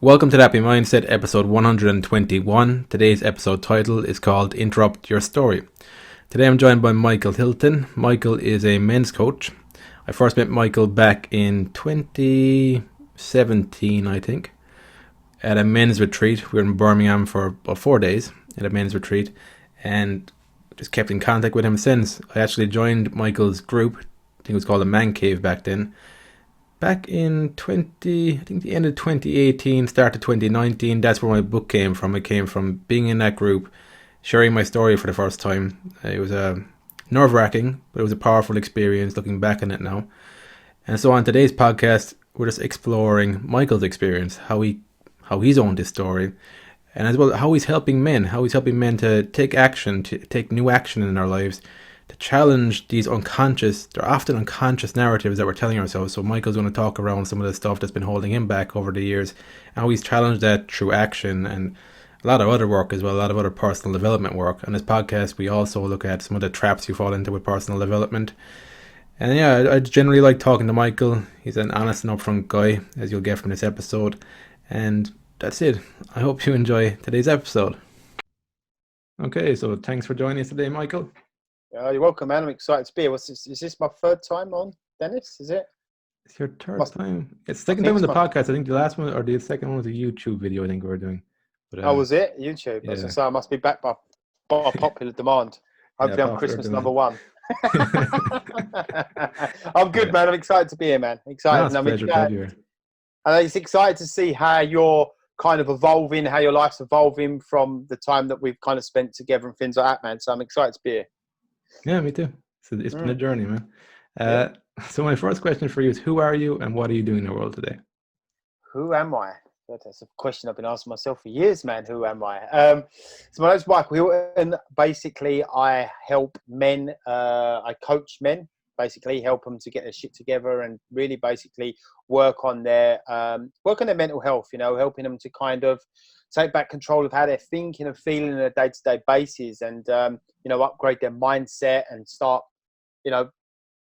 Welcome to the Happy Mindset, episode 121. Today's episode title is called Interrupt Your Story. Today I'm joined by Micheal Hilton. Micheal is a men's coach. I first met Micheal back in 2017, I think, at a men's retreat. We were in Birmingham for about 4 days at a men's retreat and just kept in contact with him since. I actually joined Michael's group. I think it was called a Man Cave back then. Back in I think the end of 2018, start of 2019, that's where my book came from. It came from being in that group, sharing my story for the first time. It was nerve-wracking, but it was a powerful experience looking back on it now. And so on today's podcast, we're just exploring Michael's experience, how he's owned his story, and as well how he's helping men to take action, to take new action in their lives, to challenge these they're often unconscious narratives that we're telling ourselves. So Michael's going to talk around some of the stuff that's been holding him back over the years, and how he's challenged that through action and a lot of other work as well, a lot of other personal development work. On this podcast, we also look at some of the traps you fall into with personal development. And yeah, I generally like talking to Michael. He's an honest and upfront guy, as you'll get from this episode. And that's it. I hope you enjoy today's episode. Okay, so thanks for joining us today, Michael. You're welcome, man. I'm excited to be here. Is this my third time on, Dennis? Is it? It's your third time. It's the second time on the podcast. I think the last one or the second one was a YouTube video I think we were doing. But, was it? YouTube? Yeah. So I must be back by popular demand. Hopefully I'm Christmas number one. I'm good, man. I'm excited to be here, man. Excited. No, it's and it's excited to see how you're kind of evolving, how your life's evolving from the time that we've kind of spent together and things like that, man. So I'm excited to be here. Yeah, me too. So it's been a journey, man. So my first question for you is, who are you and what are you doing in the world today? Who am I? That's a question I've been asking myself for years, man. Who am I? So my name's Micheal Hilton. Basically, I help men. I coach men. Basically, help them to get their shit together and really, basically, work on their mental health. You know, helping them to kind of take back control of how they're thinking and feeling on a day-to-day basis, and upgrade their mindset and start,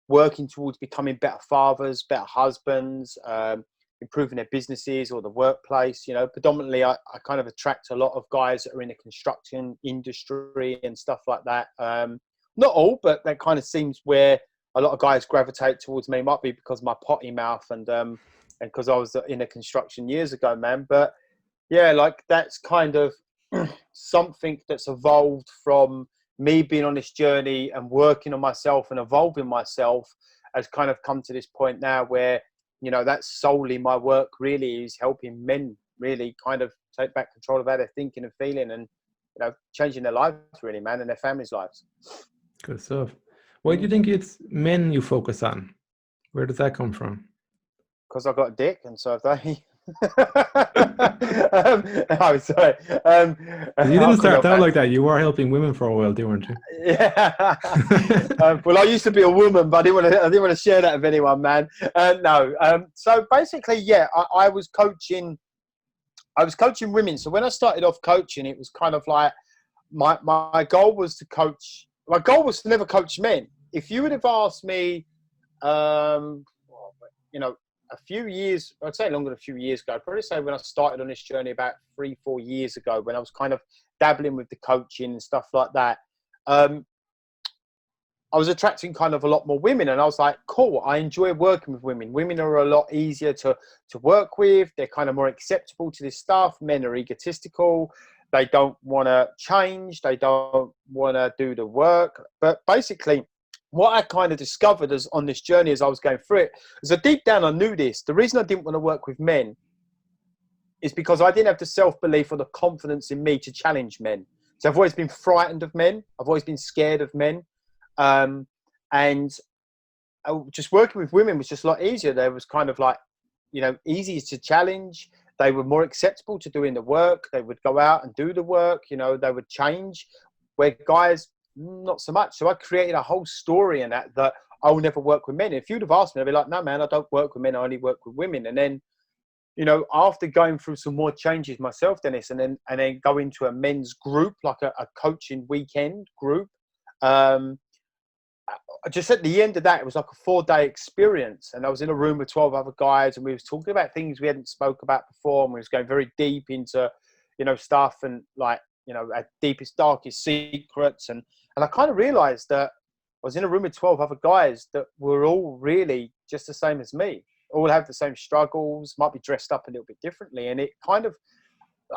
working towards becoming better fathers, better husbands, improving their businesses or the workplace. Predominantly I kind of attract a lot of guys that are in the construction industry and stuff like that. Not all, but that kind of seems where a lot of guys gravitate towards me. It might be because of my potty mouth and because I was in the construction years ago, man. But yeah, like that's kind of something that's evolved from me being on this journey and working on myself and evolving myself, has kind of come to this point now where, that's solely my work really, is helping men really kind of take back control of how they're thinking and feeling and, changing their lives really, man, and their families' lives. Good stuff. Why do you think it's men you focus on? Where does that come from? Because I've got a dick and so have they. I'm sorry. You didn't start out like that. You were helping women for a while, weren't you? Yeah. Well, I used to be a woman, but I didn't want to share that with anyone, man. No. So basically, yeah, I was coaching women. So when I started off coaching, it was kind of like my goal was to coach. My goal was to never coach men. If you would have asked me, a few years, I'd say longer than a few years ago, I'd probably say when I started on this journey about 3-4 years ago, when I was kind of dabbling with the coaching and stuff like that, I was attracting kind of a lot more women, and I was like, cool, I enjoy working with women. Women are a lot easier to work with. They're kind of more acceptable to this stuff. Men are egotistical. They don't want to change. They don't want to do the work. But basically, what I kind of discovered on this journey as I was going through it is that deep down I knew this. The reason I didn't want to work with men is because I didn't have the self-belief or the confidence in me to challenge men. So I've always been frightened of men. I've always been scared of men. And just working with women was just a lot easier. They was kind of like, easy to challenge. They were more acceptable to doing the work. They would go out and do the work. They would change, where guys, not so much. So I created a whole story in that I will never work with men. If you'd have asked me, I'd be like, no, man, I don't work with men. I only work with women. And then, after going through some more changes myself, Dennis, and then go into a men's group, like a coaching weekend group, just at the end of that, it was like a 4-day experience, and I was in a room with 12 other guys, and we was talking about things we hadn't spoke about before, and we was going very deep into, stuff, and like, our deepest, darkest secrets, and I kind of realized that I was in a room with 12 other guys that were all really just the same as me, all have the same struggles, might be dressed up a little bit differently, and it kind of,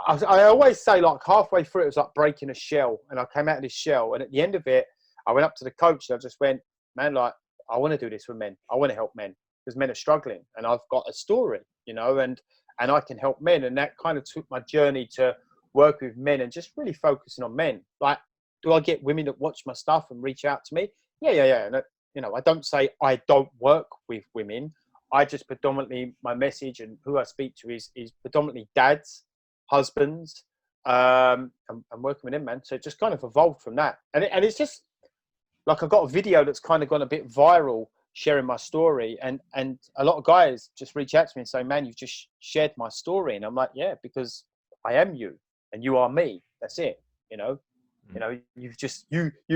I always say, like, halfway through it was like breaking a shell, and I came out of this shell, and at the end of it, I went up to the coach and I just went, man, like, I want to do this with men. I want to help men because men are struggling, and I've got a story, and I can help men. And that kind of took my journey to work with men and just really focusing on men. Like, do I get women that watch my stuff and reach out to me? Yeah. And, I don't say I don't work with women. I just predominantly, my message and who I speak to is predominantly dads, husbands, and working with them, man. So it just kind of evolved from that. And it's just, like, I've got a video that's kind of gone a bit viral sharing my story, and a lot of guys just reach out to me and say, man, you've just shared my story. And I'm like, yeah, because I am you and you are me. That's it. You've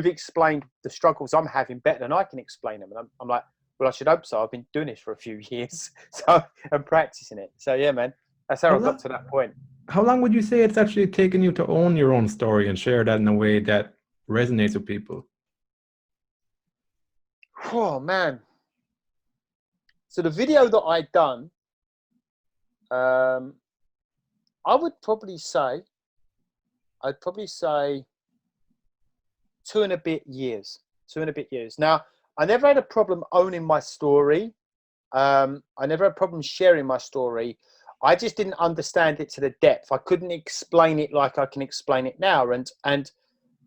explained the struggles I'm having better than I can explain them. And I'm like, well, I should hope so. I've been doing this for a few years, so I'm practicing it. So yeah, man, that's how How I got long, to that point. how long would you say it's actually taken you to own your own story and share that in a way that resonates with people? Oh man. So the video that I done, um, I would probably say, I'd probably say 2.5 years. 2.5 years. Now, I never had a problem owning my story. I never had a problem sharing my story. I just didn't understand it to the depth. I couldn't explain it like I can explain it now. And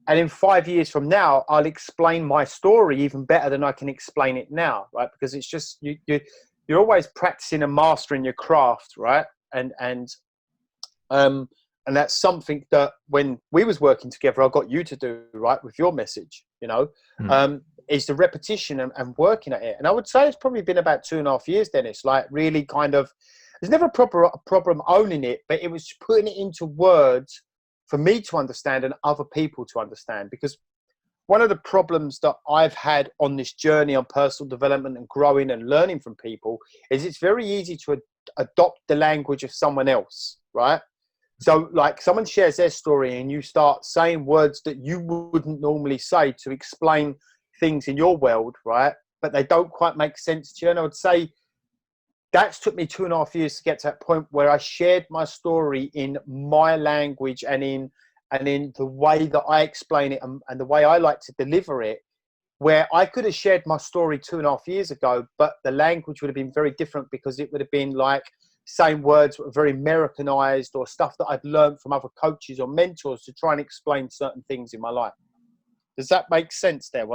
in 5 years from now, I'll explain my story even better than I can explain it now, right? Because it's just you're always practicing and mastering your craft, right? Um, and that's something that when we was working together, I got you to do, right, with your message, Hmm. is the repetition and working at it. And I would say it's probably been about 2.5 years, Dennis, like really kind of, there's never a problem owning it, but it was putting it into words for me to understand and other people to understand. Because one of the problems that I've had on this journey on personal development and growing and learning from people is it's very easy to adopt the language of someone else, right? So, like, someone shares their story and you start saying words that you wouldn't normally say to explain things in your world, right? But they don't quite make sense to you. And I would say that's took me 2.5 years to get to that point where I shared my story in my language and in the way that I explain it and the way I like to deliver it, where I could have shared my story 2.5 years ago, but the language would have been very different because it would have been like saying words that were very Americanized or stuff that I'd learned from other coaches or mentors to try and explain certain things in my life. Does that make sense there?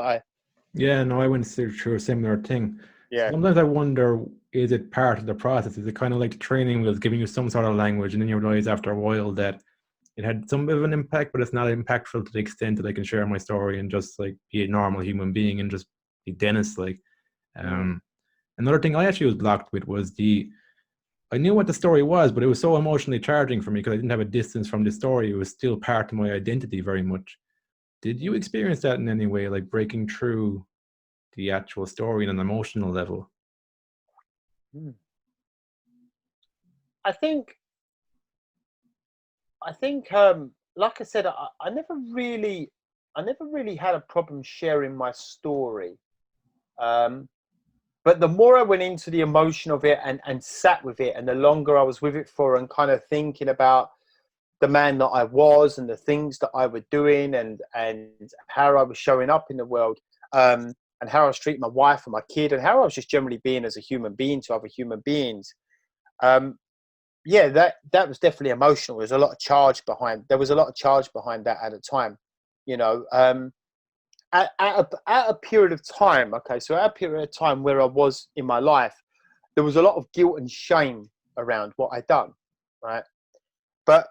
Yeah, no, I went through a similar thing. Yeah. Sometimes I wonder, is it part of the process? Is it kind of like the training wheels giving you some sort of language, and then you realize after a while that it had some bit of an impact, but it's not impactful to the extent that I can share my story and just like be a normal human being and just be Dennis. Like, Mm. um, another thing I actually was blocked with was I knew what the story was, but it was so emotionally charging for me because I didn't have a distance from the story. It was still part of my identity very much. Did you experience that in any way, like breaking through the actual story on an emotional level? Mm. I think, like I said, I never really had a problem sharing my story. Um, but the more I went into the emotion of it and sat with it, and the longer I was with it for, and kind of thinking about the man that I was and the things that I was doing and how I was showing up in the world, and how I was treating my wife and my kid, and how I was just generally being as a human being to other human beings. Um, yeah, that was definitely emotional. There was a lot of charge behind. There was a lot of charge behind that at the time. You know, at a period of time. Okay, so at a period of time where I was in my life, there was a lot of guilt and shame around what I'd done, right? But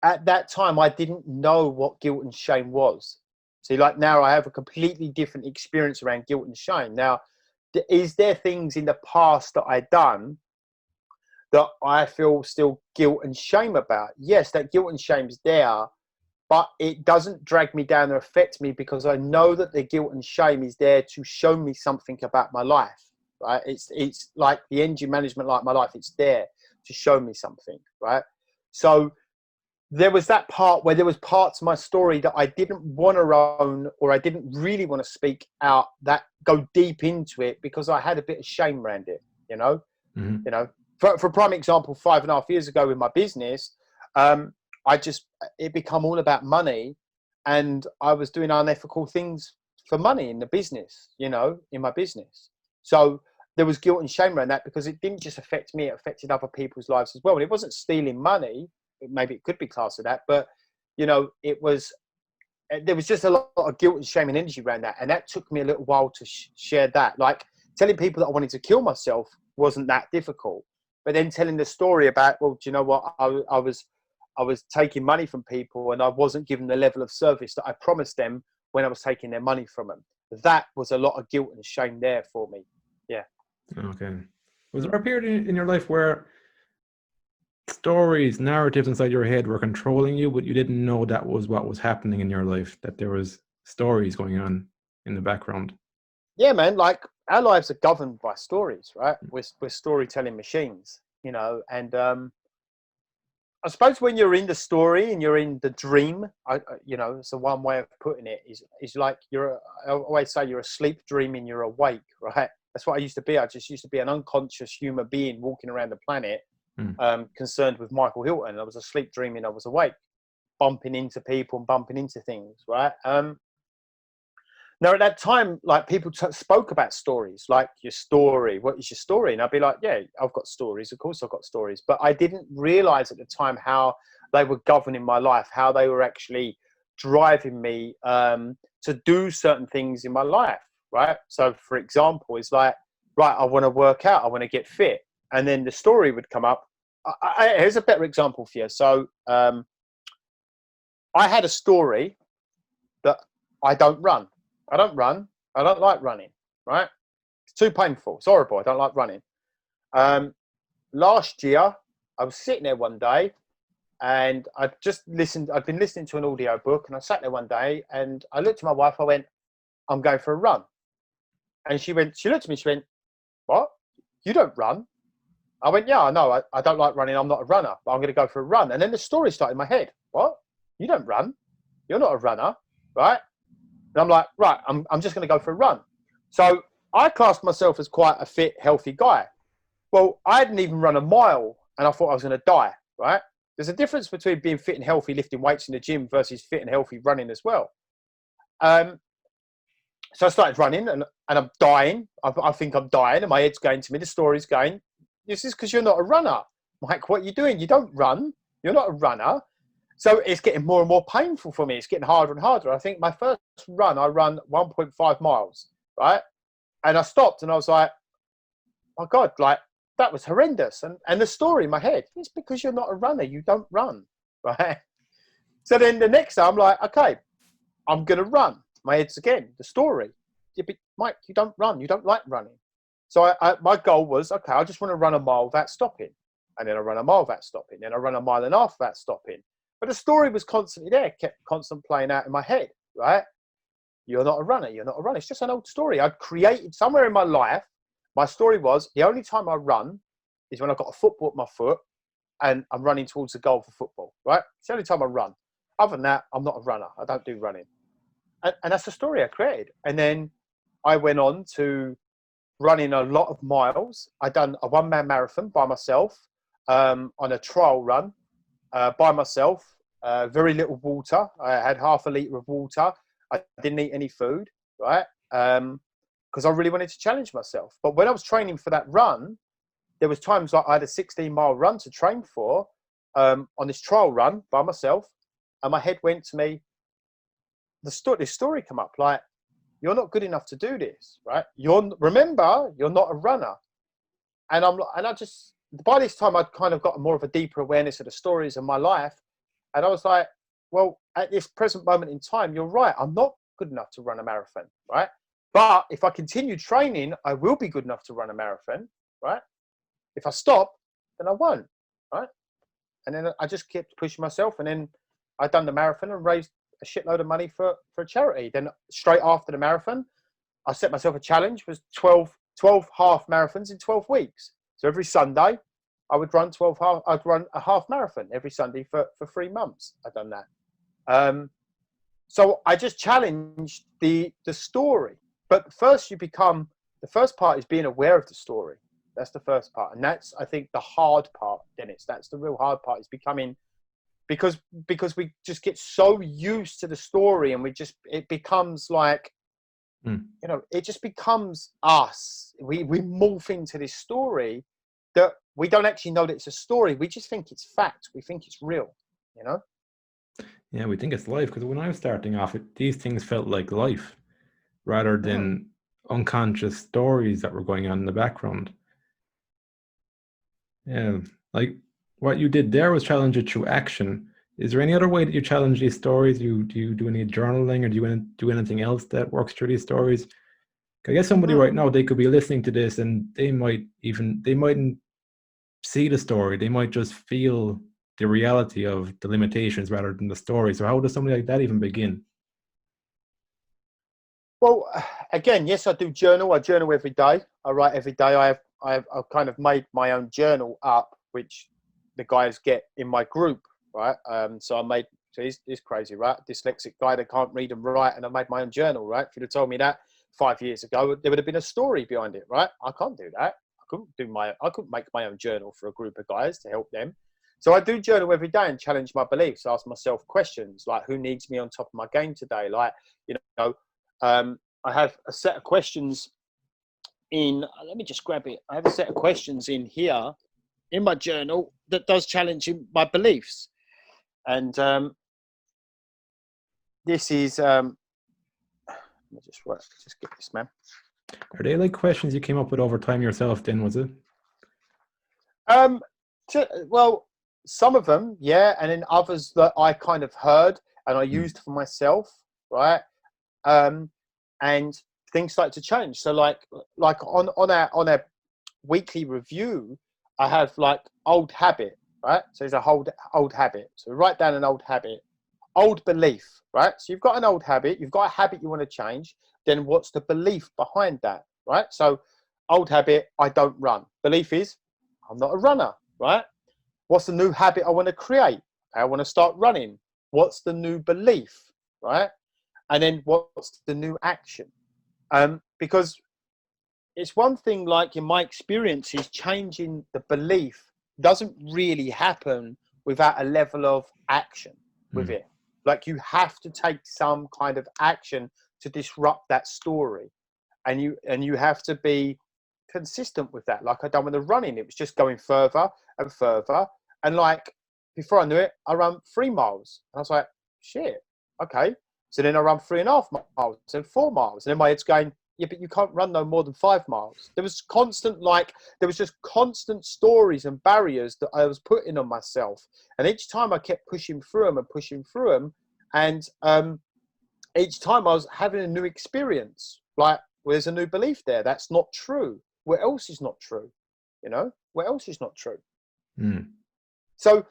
at that time, I didn't know what guilt and shame was. See, like now, I have a completely different experience around guilt and shame. Now, is there things in the past that I'd done that I feel still guilt and shame about? Yes, that guilt and shame is there, but it doesn't drag me down or affect me because I know that the guilt and shame is there to show me something about my life, right? It's like the energy management, like my life, it's there to show me something, right? So there was that part where there was parts of my story that I didn't want to own, or I didn't really want to speak out, that go deep into it because I had a bit of shame around it, you know. Mm-hmm. You know, for a prime example, 5.5 years ago with my business, um, it become all about money, and I was doing unethical things for money in the business, you know, in my business. So there was guilt and shame around that because it didn't just affect me, it affected other people's lives as well. And it wasn't stealing money. Maybe it could be classed as that, but you know, there was just a lot of guilt and shame and energy around that. And that took me a little while to share that. Like telling people that I wanted to kill myself wasn't that difficult. But then telling the story about, well, do you know what? I was taking money from people and I wasn't giving the level of service that I promised them when I was taking their money from them. That was a lot of guilt and shame there for me. Yeah. Okay. Was Mm. there a period in your life where stories, narratives inside your head were controlling you, but you didn't know that was what was happening in your life, that there was stories going on in the background? Yeah, man. Like our lives are governed by stories, right? We're storytelling machines, you know, and I suppose when you're in the story and you're in the dream, you know, it's a one way of putting it is like I always say you're asleep dreaming, you're awake, right? That's what I used to be. I just used to be an unconscious human being walking around the planet, Mm. concerned with Micheal Hilton. I was asleep dreaming, I was awake, bumping into people and bumping into things, right? Now, at that time, like people spoke about stories, like your story. What is your story? And I'd be like, yeah, I've got stories. Of course, I've got stories. But I didn't realize at the time how they were governing my life, how they were actually driving me to do certain things in my life, right? So, for example, it's like, right, I want to work out, I want to get fit. And then the story would come up. Here's a better example for you. So, I had a story that I don't run. I don't run. I don't like running, right? It's too painful. It's horrible. I don't like running. Um, Last year, I was sitting there one day and I'd been listening to an audio book and I sat there one day and I looked at my wife. I went, I'm going for a run. And she looked at me, she went, what? You don't run? I went, yeah, I know. I don't like running. I'm not a runner, but I'm going to go for a run. And then the story started in my head. What? You don't run? You're not a runner, right? And I'm like, right, I'm just going to go for a run. So I classed myself as quite a fit, healthy guy. Well, I hadn't even run a mile and I thought I was going to die, right? There's a difference between being fit and healthy, lifting weights in the gym versus fit and healthy running as well. Um, so I started running and I'm dying. I think I'm dying and my head's going to me. The story's going, this is because you're not a runner. Mike, what are you doing? You don't run. You're not a runner. So it's getting more and more painful for me. It's getting harder and harder. I think my first run, I run 1.5 miles, right? And I stopped and I was like, my God, like that was horrendous. And the story in my head, it's because you're not a runner. You don't run, right? So then the next day I'm like, okay, I'm going to run. My head's again, the story. Yeah, but Mike, you don't run. You don't like running. So my goal was, okay, I just want to run a mile without stopping. And then I run a mile without stopping. Then I run a mile and a half without stopping. But the story was constantly there, kept constant playing out in my head, right? You're not a runner. You're not a runner. It's just an old story. I'd created somewhere in my life. My story was the only time I run is when I've got a football at my foot and I'm running towards the goal for football, right? It's the only time I run. Other than that, I'm not a runner. I don't do running. And that's the story I created. And then I went on to running a lot of miles. I done a one-man marathon by myself on a trial run by myself. Very little water. I had half a litre of water. I didn't eat any food, right? Because I really wanted to challenge myself. But when I was training for that run, there was times like I had a 16-mile run to train for on this trial run by myself. And my head went to me, this story come up like, you're not good enough to do this, right? Remember, you're not a runner. And I just, by this time, I'd kind of got more of a deeper awareness of the stories of my life. And I was like, well, at this present moment in time, you're right. I'm not good enough to run a marathon, right? But if I continue training, I will be good enough to run a marathon, right? If I stop, then I won't, right? And then I just kept pushing myself. And then I'd done the marathon and raised a shitload of money for a charity. Then straight after the marathon, I set myself a challenge, was 12 half marathons in 12 weeks. So every Sunday, I would run I'd run a half marathon every Sunday for 3 months. I'd done that. So I just challenged the story. But first the first part is being aware of the story. That's the first part. And that's, I think, the hard part, Dennis. That's the real hard part, is becoming, because we just get so used to the story, and it becomes like, it just becomes us. We morph into this story that we don't actually know that it's a story. We just think it's fact. We think it's real, Yeah, we think it's life, because when I was starting off, these things felt like life rather than unconscious stories that were going on in the background. Yeah, like what you did there was challenge it through action. Is there any other way that you challenge these stories? Do you do any journaling, or do you do anything else that works through these stories? I guess somebody right now, they could be listening to this and they mightn't see the story. They might just feel the reality of the limitations rather than the story. So how does somebody like that even begin? Well, again, yes, I do journal. I journal every day. I write every day. I've kind of made my own journal up, which the guys get in my group, right? So it's crazy, right? Dyslexic guy that can't read and write, and I made my own journal, right? If you'd have told me that 5 years ago, there would have been a story behind it, right? I can't do that. I couldn't make my own journal for a group of guys to help them. So I do journal every day and challenge my beliefs. Ask myself questions like, who needs me on top of my game today? Like, I have a set of questions let me just grab it. I have a set of questions in here in my journal that does challenge my beliefs. And this is, let me just get this, man. Are they like questions you came up with over time yourself then, was it? Well, some of them, yeah. And then others that I kind of heard and I used for myself, right? And things start to change. So like on our weekly review, I have like old habit, right? So there's a old habit. So write down an old habit, old belief, right? So you've got an old habit, you've got a habit you want to change. Then what's the belief behind that, right? So old habit, I don't run. Belief is, I'm not a runner, right? What's the new habit I want to create? I want to start running. What's the new belief, right? And then what's the new action? Because it's one thing, like in my experience, is changing the belief doesn't really happen without a level of action with it. Like you have to take some kind of action to disrupt that story. And you have to be consistent with that. Like I done with the running, it was just going further and further. And like before I knew it, I ran 3 miles. And I was like, shit, okay. So then I run 3.5 miles and 4 miles. And then my head's going, yeah, but you can't run no more than 5 miles. There was just constant stories and barriers that I was putting on myself. And each time I kept pushing through them. And each time I was having a new experience. Like, well, there's a new belief there. That's not true. What else is not true? What else is not true? So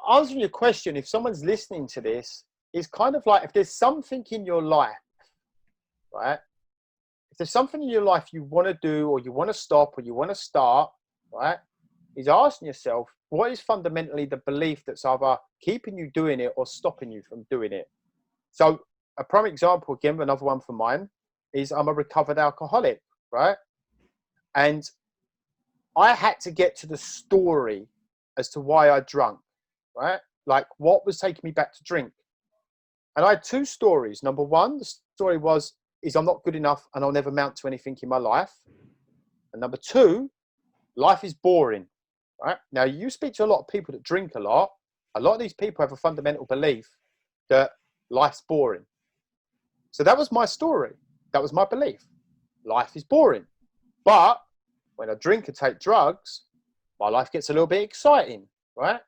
answering your question, if someone's listening to this, it's kind of like if there's something in your life, right? If there's something in your life you want to do or you want to stop or you want to start, right? Is asking yourself, what is fundamentally the belief that's either keeping you doing it or stopping you from doing it? So a prime example, again, another one for mine, is I'm a recovered alcoholic, right? And I had to get to the story as to why I drank, right? Like what was taking me back to drink. And I had 2 stories. Number one, the story is I'm not good enough and I'll never amount to anything in my life. And number 2, life is boring, right? Now, you speak to a lot of people that drink a lot of these people have a fundamental belief that life's boring. So that was my story. That was my belief. Life is boring. But when I drink and take drugs, my life gets a little bit exciting, right?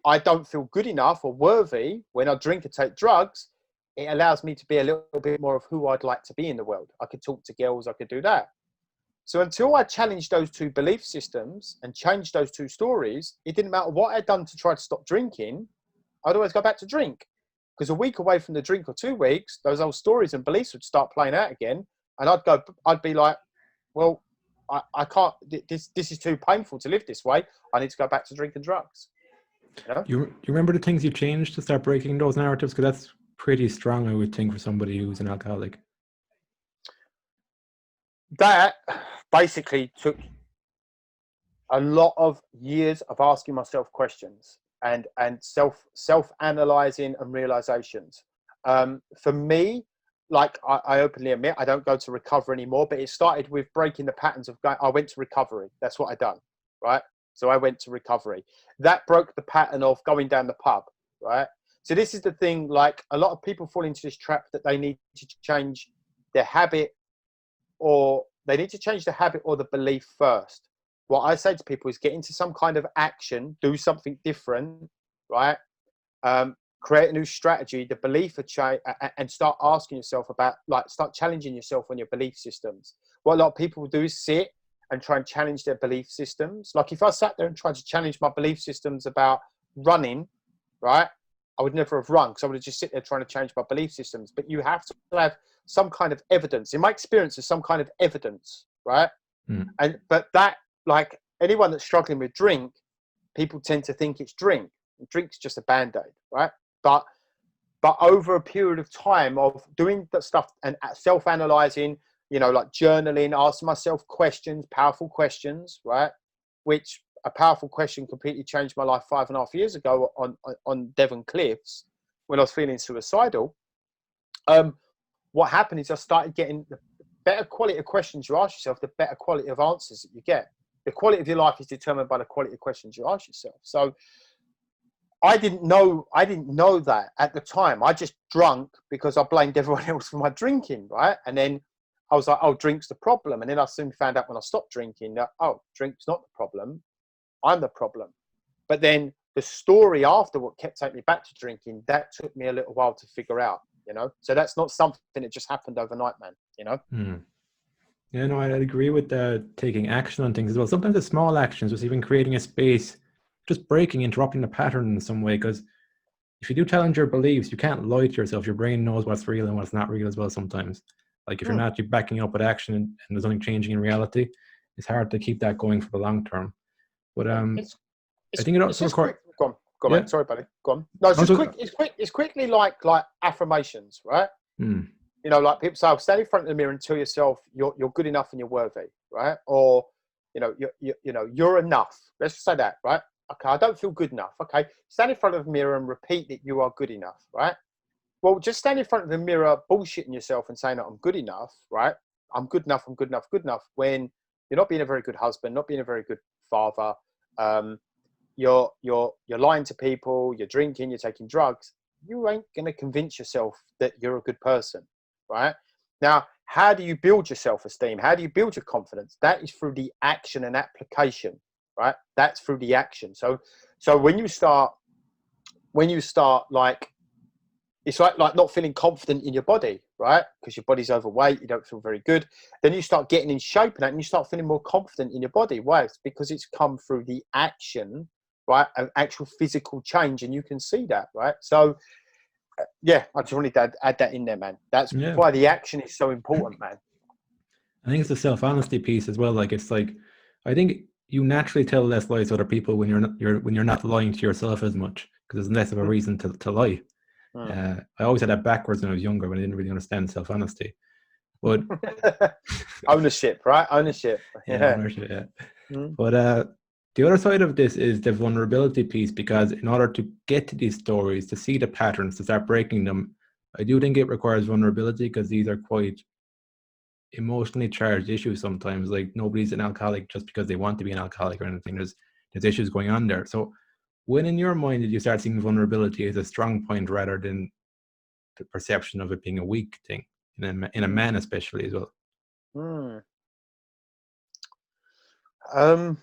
I don't feel good enough or worthy when I drink and take drugs. It allows me to be a little bit more of who I'd like to be in the world. I could talk to girls, I could do that. So until I challenged those 2 belief systems and changed those 2 stories, it didn't matter what I'd done to try to stop drinking. I'd always go back to drink, because a week away from the drink or 2 weeks, those old stories and beliefs would start playing out again. And I'd be like, well, I can't, this is too painful to live this way. I need to go back to drinking drugs. You know? You remember the things you changed to start breaking those narratives? Because that's pretty strong, I would think, for somebody who's an alcoholic. That basically took a lot of years of asking myself questions and self analyzing and realizations. For me, like I openly admit, I don't go to recover anymore, but it started with breaking the patterns of going. I went to recovery. That's what I done, right? So I went to recovery. That broke the pattern of going down the pub, right? So this is the thing, like a lot of people fall into this trap that they need to change their habit, or they need to change the habit or the belief first. What I say to people is get into some kind of action, do something different, right? Create a new strategy, the belief of change, and start asking yourself about, like, start challenging yourself on your belief systems. What a lot of people do is sit and try and challenge their belief systems. Like if I sat there and tried to challenge my belief systems about running, right? I would never have run, because I would have just sit there trying to change my belief systems. But you have to have some kind of evidence. In my experience, there's some kind of evidence, right? But that, like anyone that's struggling with drink, people tend to think it's drink. Drink's just a band-aid, right? But over a period of time of doing that stuff and self-analyzing, you know, like journaling, asking myself questions, powerful questions, right? Which a powerful question completely changed my life 5.5 years ago on Devon Cliffs when I was feeling suicidal. What happened is I started getting the better quality of questions you ask yourself, the better quality of answers that you get. The quality of your life is determined by the quality of questions you ask yourself. So I didn't know that at the time. I just drunk because I blamed everyone else for my drinking, right? And then I was like, oh, drink's the problem. And then I soon found out when I stopped drinking that, oh, drink's not the problem. I'm the problem. But then the story after what kept taking me back to drinking, that took me a little while to figure out, you know? So that's not something that just happened overnight, man, you know? Yeah, no, I'd agree with taking action on things as well. Sometimes the small actions, just even creating a space, just breaking, interrupting the pattern in some way. Because if you do challenge your beliefs, you can't lie to yourself. Your brain knows what's real and what's not real as well sometimes. Like if you're not backing up with action and there's nothing changing in reality, it's hard to keep that going for the long term. But I think it It's also just requires. quick. Go on, Yeah, mate. Sorry, buddy. Go on. No, it's just also, quick. It's quickly like affirmations, right? hmm, You know, like people say, "I'll stand in front of the mirror and tell yourself you're good enough and you're worthy," right? Or, you know, you're enough. Let's just say that, right? Okay, I don't feel good enough. Okay, stand in front of the mirror and repeat that you are good enough, right? Well, just stand in front of the mirror, bullshitting yourself and saying that I'm good enough, right? I'm good enough. I'm good enough. Good enough. When you're not being a very good husband, not being a very good father, you're lying to people, you're drinking, you're taking drugs. You ain't gonna convince yourself that you're a good person, right? Now, how do you build your self-esteem? How do you build your confidence? That is through the action and application, right? That's through the action. So when you start like, it's like not feeling confident in your body, right? Because your body's overweight, you don't feel very good. Then you start getting in shape and you start feeling more confident in your body. Why? It's because it's come through the action, right? An actual physical change, and you can see that, right? So yeah, I just wanted to add that in there, man. That's yeah. why the action is so important, man. I think it's the self-honesty piece as well. Like it's like, I think you naturally tell less lies to other people when you're not lying to yourself as much, because there's less of a Mm. reason to lie. Mm. I always had that backwards when I was younger, when I didn't really understand self-honesty. But Ownership, right? Ownership. yeah, Yeah. ownership, yeah. Mm. But the other side of this is the vulnerability piece, because in order to get to these stories, to see the patterns, to start breaking them, I do think it requires vulnerability, because these are quite emotionally charged issues sometimes. Like nobody's an alcoholic just because they want to be an alcoholic or anything. There's issues going on there. So when in your mind did you start seeing vulnerability as a strong point rather than the perception of it being a weak thing in a man especially as well? Mm. Um,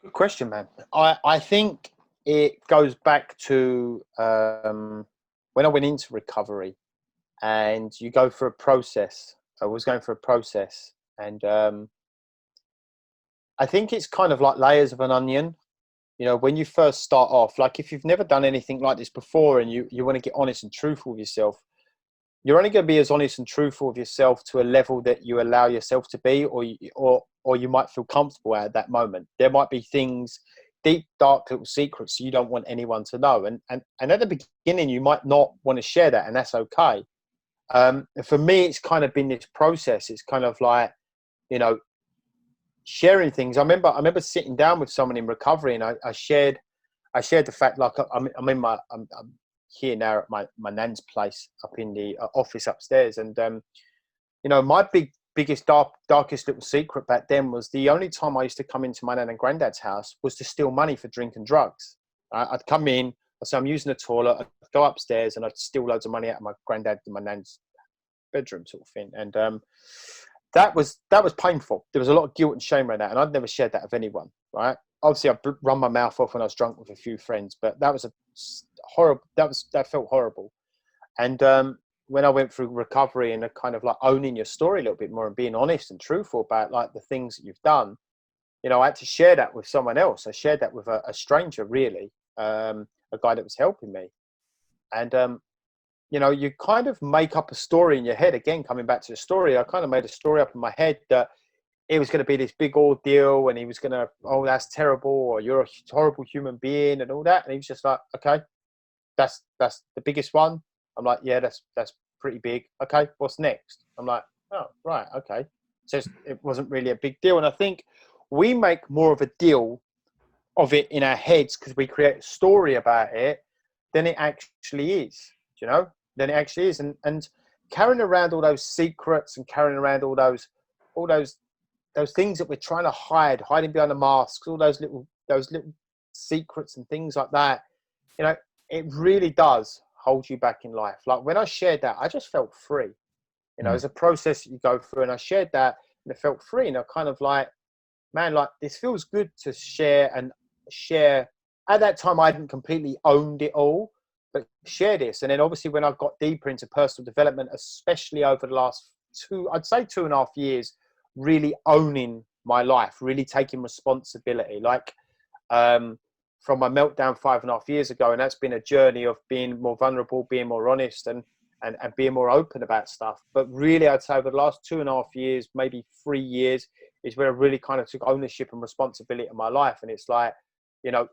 Good question, man. I think it goes back to when I went into recovery, and you go through a process. I was going through a process, and I think it's kind of like layers of an onion. you know, when you first start off, like if you've never done anything like this before and you want to get honest and truthful with yourself, you're only going to be as honest and truthful with yourself to a level that you allow yourself to be, or you might feel comfortable at that moment. There might be things, deep, dark little secrets you don't want anyone to know. And at the beginning, you might not want to share that, and that's okay. For me, it's kind of been this process. It's kind of like, you know, sharing things. I remember sitting down with someone in recovery, and I shared the fact, like I'm here now at my nan's place up in the office upstairs, and you know, my biggest darkest little secret back then was the only time I used to come into my nan and granddad's house was to steal money for drink and drugs. I'd come in, I'd say I'm using the toilet, I'd go upstairs, and I'd steal loads of money out of my granddad and my nan's bedroom, sort of thing. And that was painful. There was a lot of guilt and shame around that, and I'd never shared that with anyone. Right? Obviously, I run my mouth off when I was drunk with a few friends, but that was a horrible. That felt horrible. And when I went through recovery and kind of like owning your story a little bit more and being honest and truthful about like the things that you've done, you know, I had to share that with someone else. I shared that with a stranger, really, a guy that was helping me, and you know, you kind of make up a story in your head. Again, coming back to the story, I kind of made a story up in my head that it was going to be this big ordeal, and he was going to, oh, that's terrible, or you're a horrible human being, and all that. And he was just like, okay, that's the biggest one. I'm like, yeah, that's pretty big. Okay, what's next? I'm like, oh, right, okay. So it wasn't really a big deal. And I think we make more of a deal of it in our heads because we create a story about it than it actually is, you know, than it actually is. And carrying around all those secrets and carrying around all those things that we're trying to hiding behind the masks, all those little secrets and things like that, you know, it really does hold you back in life. Like when I shared that, I just felt free. You know, Mm. it's a process that you go through, and I shared that and it felt free. And I kind of like, man, like this feels good to share and share. At that time, I hadn't completely owned it all, but share this. And then obviously when I got deeper into personal development, especially over the last I'd say 2.5 years, really owning my life, really taking responsibility. Like, from my meltdown 5.5 years ago, and that's been a journey of being more vulnerable, being more honest, and being more open about stuff. But really, I'd say over the last 2.5 years, maybe 3 years, is where I really kind of took ownership and responsibility of my life. And it's like, you know,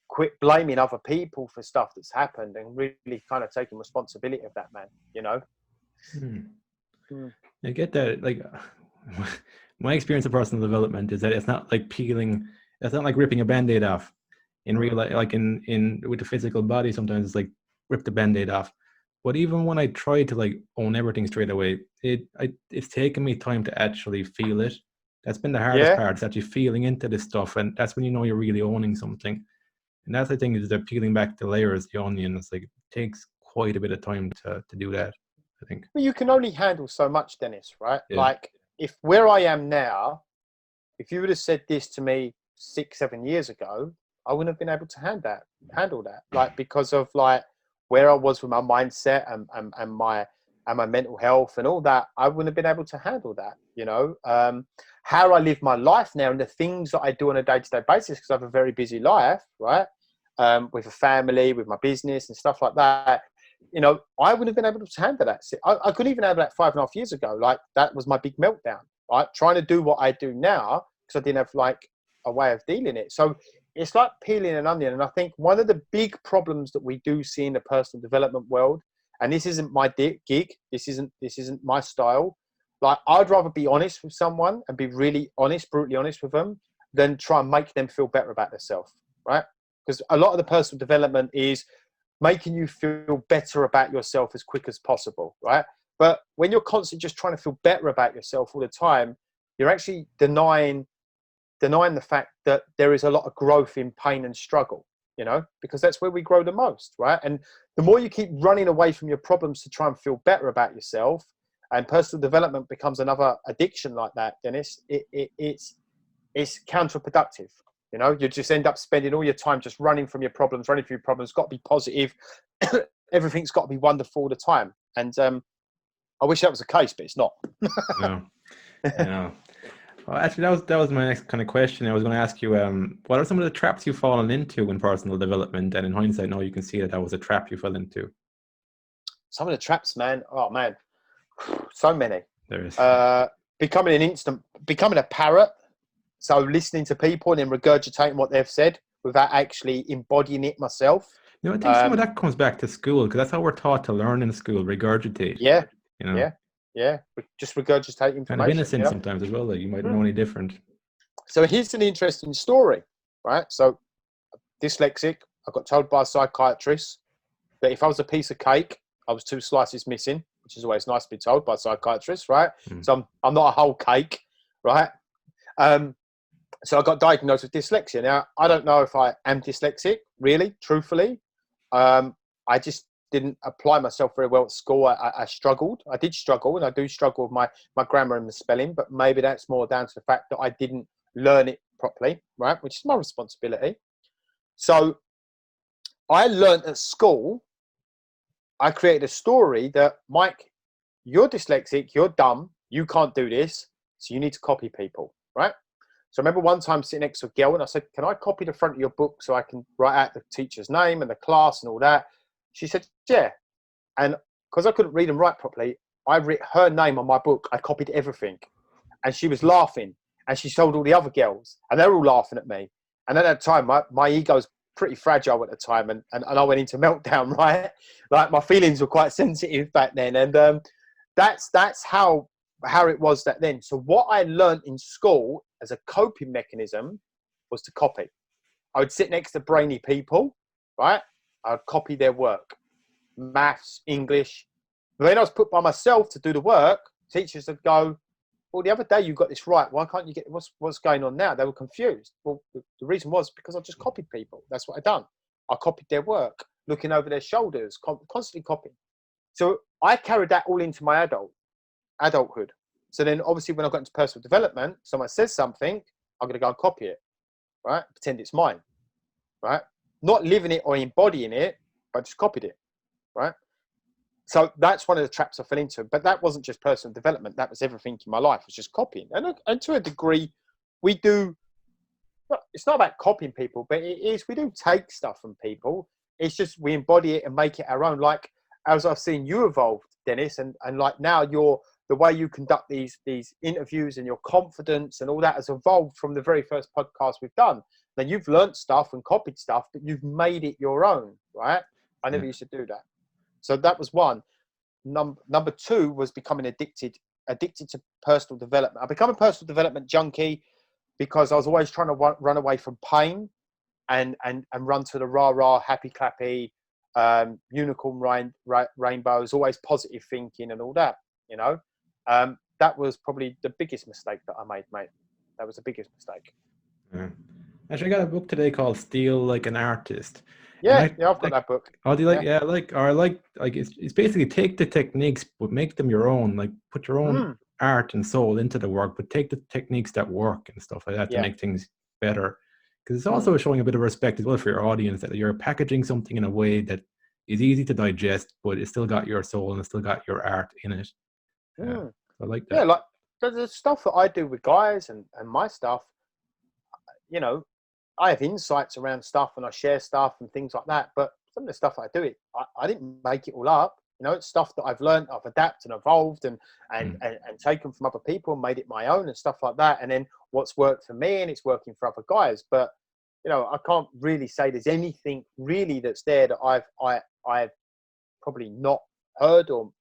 quit blaming other people for stuff that's happened and really kind of taking responsibility of that, man. You know. Mm. Mm. I get that. Like, my experience of personal development is that it's not like peeling. It's not like ripping a band-aid off. In real Mm. life, like in with the physical body, sometimes it's like rip the band-aid off. But even when I try to like own everything straight away, it's taken me time to actually feel it. That's been the hardest Yeah. part. It's actually feeling into this stuff, and that's when you know you're really owning something. And that's the thing, is that peeling back the layers, the onion. It's like it takes quite a bit of time to do that, I think. Well, you can only handle so much, Dennis, right? Yeah. Like, if where I am now, if you would have said this to me 6-7 years ago, I wouldn't have been able to handle that. Like, because of like where I was with my mindset and my mental health and all that, I wouldn't have been able to handle that. You know, how I live my life now and the things that I do on a day-to-day basis, because I have a very busy life, right? With a family, with my business and stuff like that. You know, I wouldn't have been able to handle that. I couldn't even handle that 5.5 years ago. Like, that was my big meltdown, right? Trying to do what I do now, because I didn't have like a way of dealing it. So it's like peeling an onion. And I think one of the big problems that we do see in the personal development world, and this isn't my gig, this isn't my style. Like, I'd rather be honest with someone and be really honest, brutally honest with them, than try and make them feel better about themselves, right? Because a lot of the personal development is making you feel better about yourself as quick as possible, right? But when you're constantly just trying to feel better about yourself all the time, you're actually denying the fact that there is a lot of growth in pain and struggle, you know, because that's where we grow the most, right? And the more you keep running away from your problems to try and feel better about yourself, and personal development becomes another addiction like that, Dennis, it's counterproductive. You know, you just end up spending all your time just running from your problems. Got to be positive. Everything's got to be wonderful all the time. And I wish that was the case, but it's not. No. Yeah. Well, actually, that was my next kind of question. I was going to ask you, what are some of the traps you've fallen into in personal development? And in hindsight, now you can see that that was a trap you fell into. Some of the traps, man. Oh man, so many. There is. Uh, becoming a parrot. So listening to people and then regurgitating what they've said without actually embodying it myself. I think some of Um, that comes back to school because that's how we're taught to learn in school, regurgitate. yeah, You know, yeah, yeah. Just regurgitate kind of information. innocent sometimes as well. That you might Hmm. know any different. So here's an interesting story, right? So dyslexic. I got told by a psychiatrist that if I was a piece of cake, I was two slices missing, which is always nice to be told by a psychiatrist, right? Hmm. So I'm not a whole cake, right? Um, so I got diagnosed with dyslexia. Now, I don't know if I am dyslexic, really, truthfully. I just didn't apply myself very well at school. I struggled. I did struggle, and I do struggle with my grammar and the spelling, but maybe that's more down to the fact that I didn't learn it properly, right? Which is my responsibility. So I learned at school, I created a story that, Mike, you're dyslexic, you're dumb, you can't do this, so you need to copy people, right? So I remember one time sitting next to a girl and I said, can I copy the front of your book so I can write out the teacher's name and the class and all that? She said, yeah. And because I couldn't read and write properly, I wrote her name on my book. I copied everything. And she was laughing. And she told all the other girls. And they were all laughing at me. And at that time, my ego was pretty fragile at the time. And I went into meltdown, right? Like my feelings were quite sensitive back then. And that's how it was back then. So what I learned in school as a coping mechanism was to copy. I would sit next to brainy people, right? I'd copy their work, maths, English. But when I was put by myself to do the work, teachers would go, well, the other day you got this right. Why can't you get what's going on now? They were confused. Well, the reason was because I just copied people. That's what I done. I copied their work, looking over their shoulders, constantly copying. So I carried that all into my adulthood. So then obviously when I got into personal development, someone says something, I'm going to go and copy it, right? Pretend it's mine, right? Not living it or embodying it, but just copied it, right? So that's one of the traps I fell into. But that wasn't just personal development. That was everything in my life was just copying. And to a degree, we do, well, it's not about copying people, but it is, we do take stuff from people. It's just we embody it and make it our own. Like, as I've seen you evolve, Dennis, and like now you're, the way you conduct these interviews and your confidence and all that has evolved from the very first podcast we've done. Then you've learned stuff and copied stuff, but you've made it your own, right? I Yeah. never used to do that. So that was one. Number two was becoming addicted to personal development. I became a personal development junkie because I was always trying to run away from pain and run to the rah happy clappy unicorn rainbows, always positive thinking and all that, you know. That was probably the biggest mistake that I made, mate. That was the biggest mistake. Yeah. Actually, I got a book today called "Steal Like an Artist," and Yeah, yeah, I've got like. that book. How do you like? Yeah. Yeah, like it's basically take the techniques but make them your own. Like put your own Mm, art and soul into the work, but take the techniques that work and stuff like that to yeah. make things better. Because it's Mm, also showing a bit of respect as well for your audience that you're packaging something in a way that is easy to digest, but it's still got your soul and it's still got your art in it. mm. So I like Yeah, that. like the stuff that I do with guys and my stuff, you know, I have insights around stuff and I share stuff and things like that. But some of the stuff I do, I didn't make it all up. You know, it's stuff that I've learned, I've adapted and evolved Mm. and taken from other people and made it my own and stuff like that. And then what's worked for me and it's working for other guys. But you know, I can't really say there's anything really that's there that I've probably not heard or